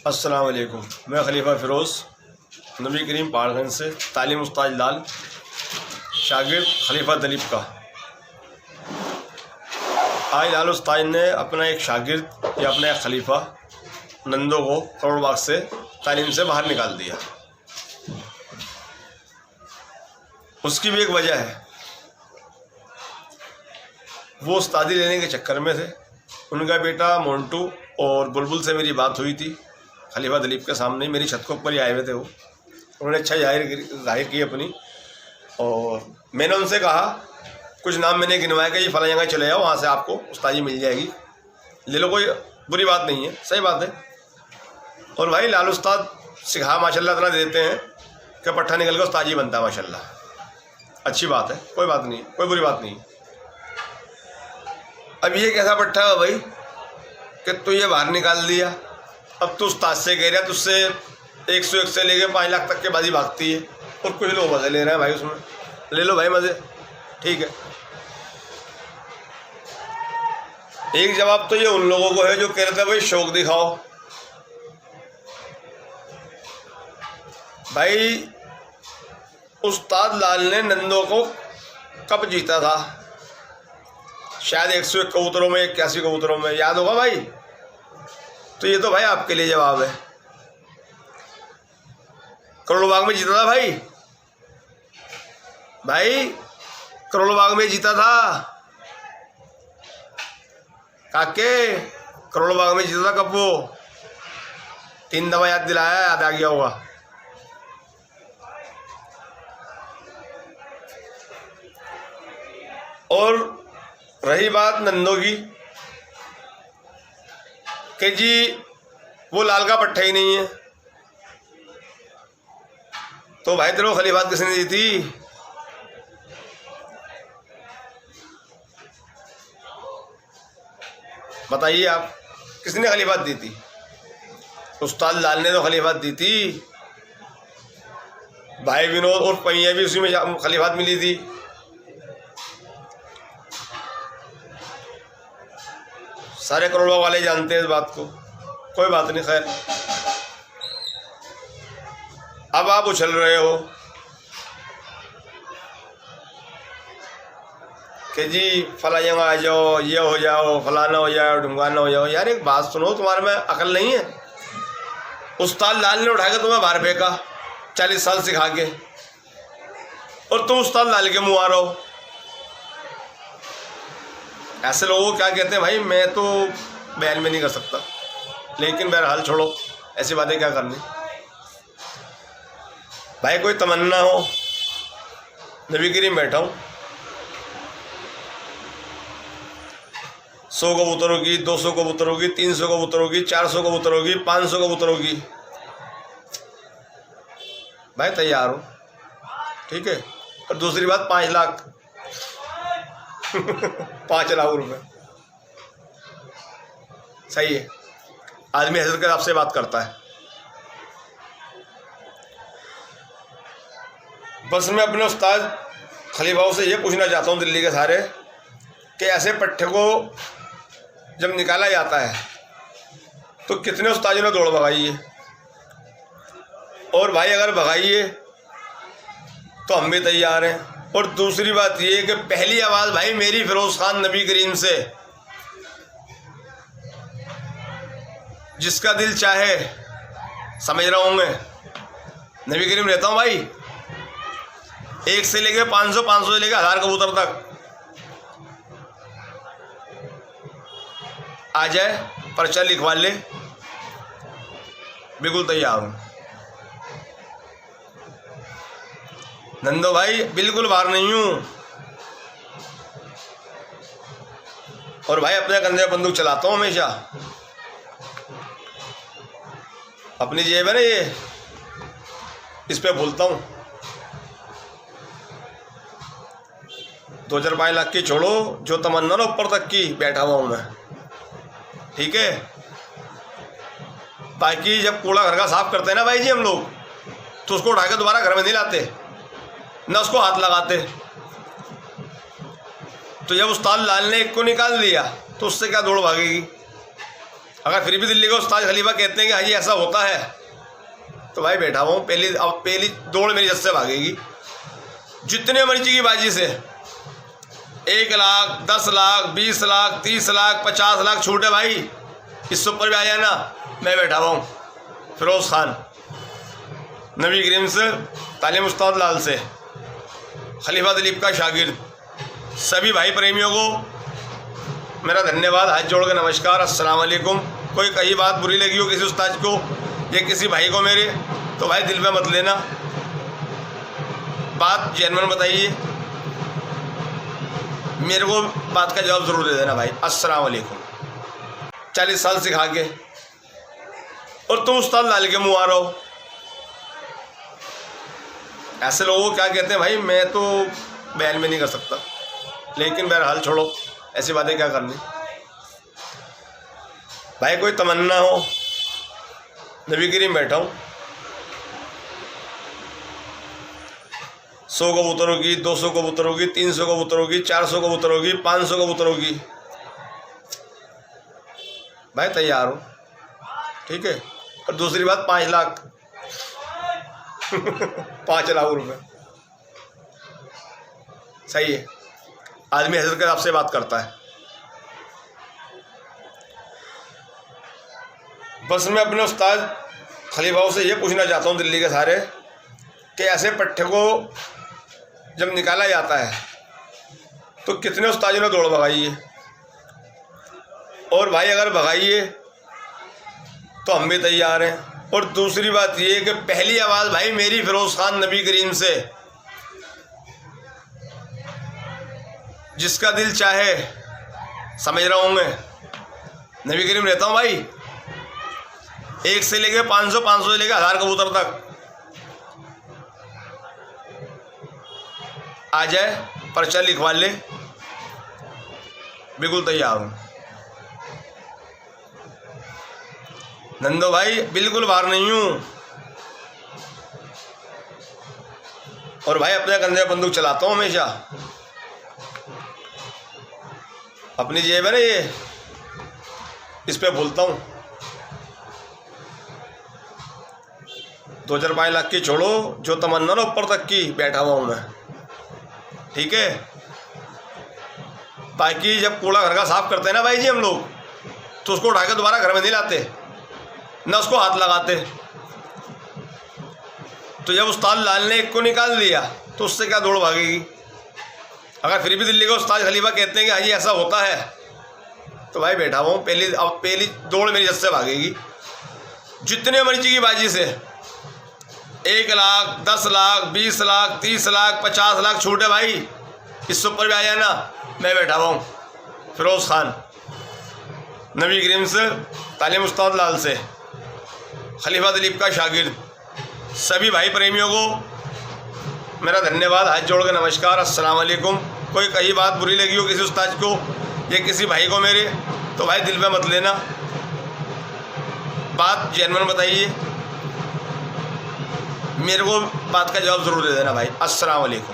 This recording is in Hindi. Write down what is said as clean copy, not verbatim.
अस्सलाम वालेकुम। मैं खलीफा फ़िरोज़ नबी करीम पहाड़गंज से तालीम उस्ताद लाल शागिर्द खलीफा दलीप का। आज लाल उस्ताद ने अपना एक शागिर्द या अपना एक खलीफा नंदो को करोड़बाग से तालीम से बाहर निकाल दिया। उसकी भी एक वजह है, वो उस्तादी लेने के चक्कर में थे। उनका बेटा मोन्टू और बुलबुल से मेरी बात हुई थी खलीफा दलीप के सामने। मेरी छत के ऊपर ही आए हुए थे वो। उन्होंने अच्छा जाहिर की अपनी, और मैंने उनसे कहा, कुछ नाम मैंने गिनवाया कि ये फला जगह चले जाओ, वहाँ से आपको उस्तादी मिल जाएगी, ले लो, कोई बुरी बात नहीं है, सही बात है। और भाई लाल उस्ताद सिखा माशाल्लाह इतना देते हैं कि पट्ठा निकल के उस्ताद जी बनता है माशाल्लाह। अच्छी बात है, कोई बात नहीं, कोई बुरी बात नहीं। अब ये कैसा पट्ठा है भाई कि तू ये बाहर निकाल दिया, अब तू उस्ताद से कह रहा है, तुझसे 101 से लेके 5 लाख तक के बाजी भागती है, और कुछ लोग मज़े ले रहे हैं भाई उसमें। ले लो भाई मज़े, ठीक है। एक जवाब तो ये उन लोगों को है जो कह रहे थे भाई शौक दिखाओ। भाई उस्ताद लाल ने नंदो को कब जीता था? शायद 101 कबूतरों में, 81 कबूतरों में, याद होगा भाई। तो ये तो भाई आपके लिए जवाब है। करोड़बाग में जीता था भाई, करोड़बाग में जीता था काके, करोड़बाग में जीता था। कब? वो 3 दफा याद दिलाया, याद आ गया होगा। और रही बात नंदो की कि जी वो लाल का पट्टा ही नहीं है, तो भाई तेरे को खलीफात किसने दी थी? बताइए आप, किसने खलीफात दी थी? उस्ताद लाल ने तो खलीफात दी थी। भाई विनोद और पहिया भी उसी में खलीफात मिली थी। सारे करोड़ों वाले जानते हैं इस बात को, कोई बात नहीं। खैर, अब आप उछल रहे हो कि जी फला जगह आ जाओ, ये हो जाओ, फलाना हो जाओ, ढुंगाना हो जाओ। यार एक बात सुनो, तुम्हारे में अकल नहीं है? उस्ताद लाल ने उठा के तुम्हें बाहर फेंका 40 साल सिखा के, और तुम उस्ताद लाल के मुँह आ रहे हो। ऐसे लोगों को क्या कहते हैं भाई, मैं तो बयान में नहीं कर सकता, लेकिन बहरहाल छोड़ो, ऐसी बातें क्या करनी भाई। कोई तमन्ना हो, नबी करीम बैठा हूँ, 100 कबूतरों की, 200 कबूतरों की, 300 कबूतरों की, 400 कबूतरों की, 500 कबूतरों की, भाई तैयार हो, ठीक है। और दूसरी बात 5 लाख 5 लाख रुपए, सही है। आदमी हजरत के आपसे बात करता है। बस मैं अपने उस्ताद खलीफाओं से ये पूछना चाहता हूँ, दिल्ली के सारे, कि ऐसे पट्टे को जब निकाला जाता है तो कितने उस्तादों ने दौड़ भगाई है? और भाई अगर भगाई है तो हम भी तैयार हैं। और दूसरी बात ये कि पहली आवाज़ भाई मेरी फ़िरोज़ खान नबी करीम से, जिसका दिल चाहे, समझ रहा हूँ मैं, नबी करीम रहता हूँ भाई। 1 से लेके 500, 500 से लेके 1000 कबूतर तक आ जाए, पर्चा लिखवा ले, बिल्कुल तैयार हूँ। नंदो भाई बिल्कुल बाहर नहीं हूँ, और भाई अपने कंधे पर बंदूक चलाता हूँ हमेशा। अपनी जेब है ना ये, इस पे बोलता हूँ। 2-4-5 लाख की छोड़ो, जो तमन्ना ना ऊपर तक की, बैठा हुआ हूँ मैं, ठीक है। बाकी जब कूड़ा घर का साफ करते हैं ना भाई जी हम लोग, तो उसको उठा के दोबारा घर में नहीं लाते, न उसको हाथ लगाते। तो जब उस्ताद लाल ने एक को निकाल दिया तो उससे क्या दौड़ भागेगी? अगर फिर भी दिल्ली के उस्ताद खलीफा कहते हैं कि हाँ जी ऐसा होता है, तो भाई बैठा हुआ हूँ। पहली दौड़ मेरी जस से भागेगी। जितने मर्जी की बाजी से 1 लाख, 10 लाख, 20 लाख, 30 लाख, 50 लाख छूटे भाई, इससे ऊपर भी आ जाए ना, मैं बैठा हुआ हूँ। फिरोज़ खान, नबी करीम से तालीम उस्ताद लाल से, खलीफा दिलीप का शागिर्द। सभी भाई प्रेमियों को मेरा धन्यवाद, हाथ जोड़ के नमस्कार, अस्सलाम वालेकुम। कोई कहीं बात बुरी लगी हो किसी उस्ताद को या किसी भाई को मेरे, तो भाई दिल में मत लेना, बात जेन्युइन बताइए, मेरे को बात का जवाब ज़रूर दे देना भाई। अस्सलाम वालेकुम। 40 साल सिखा के और तुम उस्ताद लाल के मुँह आ रहे हो। ऐसे लोगों को क्या कहते हैं भाई, मैं तो बयान में नहीं कर सकता, लेकिन बहरहाल छोड़ो, ऐसी बातें क्या करनी भाई। कोई तमन्ना हो, नबी करीम बैठा हूँ, 100 कबूतरों की, 200 कबूतरों की, 300 कबूतरों की, 400 कबूतरों की, 500 कबूतरों की, भाई तैयार हो, ठीक है। और दूसरी बात 5 लाख 5 लाख रुपए, सही है। आदमी हजरत के आपसे बात करता है। बस मैं अपने उस्ताद खलीफाओं से ये पूछना चाहता हूँ दिल्ली के सारे, कि ऐसे पट्टे को जब निकाला जाता है तो कितने उस्तादों ने दौड़ भगाई है, और भाई अगर भगाइए तो हम भी तैयार हैं। और दूसरी बात ये कि पहली आवाज़ भाई मेरी फिरोज़ खान नबी करीम से, जिसका दिल चाहे, समझ रहा हूँ मैं, नबी करीम रहता हूँ भाई, 1 से लेके 500, 500 से लेके 1000 कबूतर तक आ जाए, पर्चा लिखवा ले, बिल्कुल तैयार हूँ। नंदो भाई बिल्कुल बाहर नहीं हूँ, और भाई अपने कंधे बंदूक चलाता हूँ हमेशा। अपनी जेब है ना ये, इस पे बोलता हूँ। 2-4-5 लाख की छोड़ो, जो तमन्ना ना ऊपर तक की, बैठा हुआ हूँ मैं, ठीक है। बाकी जब कूड़ा घर का साफ करते हैं ना भाई जी हम लोग, तो उसको उठा के दोबारा घर में नहीं लाते, ना उसको हाथ लगाते। तो जब उस्ताद लाल ने एक को निकाल दिया तो उससे क्या दौड़ भागेगी। अगर फिर भी दिल्ली के उस्ताद खलीफा कहते हैं कि हाँ जी ऐसा होता है, तो भाई बैठा हुआ हूँ। पहली दौड़ मेरी जस से भागेगी। जितने मर्जी की बाजी से 1 लाख, 10 लाख, 20 लाख, 30 लाख, 50 लाख छूटे भाई, इससे ऊपर भी आ जाए ना, मैं बैठा हुआ हूँ। फिरोज़ खान, नबी करीम से तालीम उस्ताद लाल से, खलीफा दिलीप का शागिर्द। सभी भाई प्रेमियों को मेरा धन्यवाद, हाथ जोड़ के नमस्कार, अस्सलाम वालेकुम। कोई कहीं बात बुरी लगी हो किसी उस्ताद को या किसी भाई को मेरे, तो भाई दिल में मत लेना, बात जेन्युइन बताइए, मेरे को बात का जवाब ज़रूर दे देना भाई। अस्सलाम वालेकुम।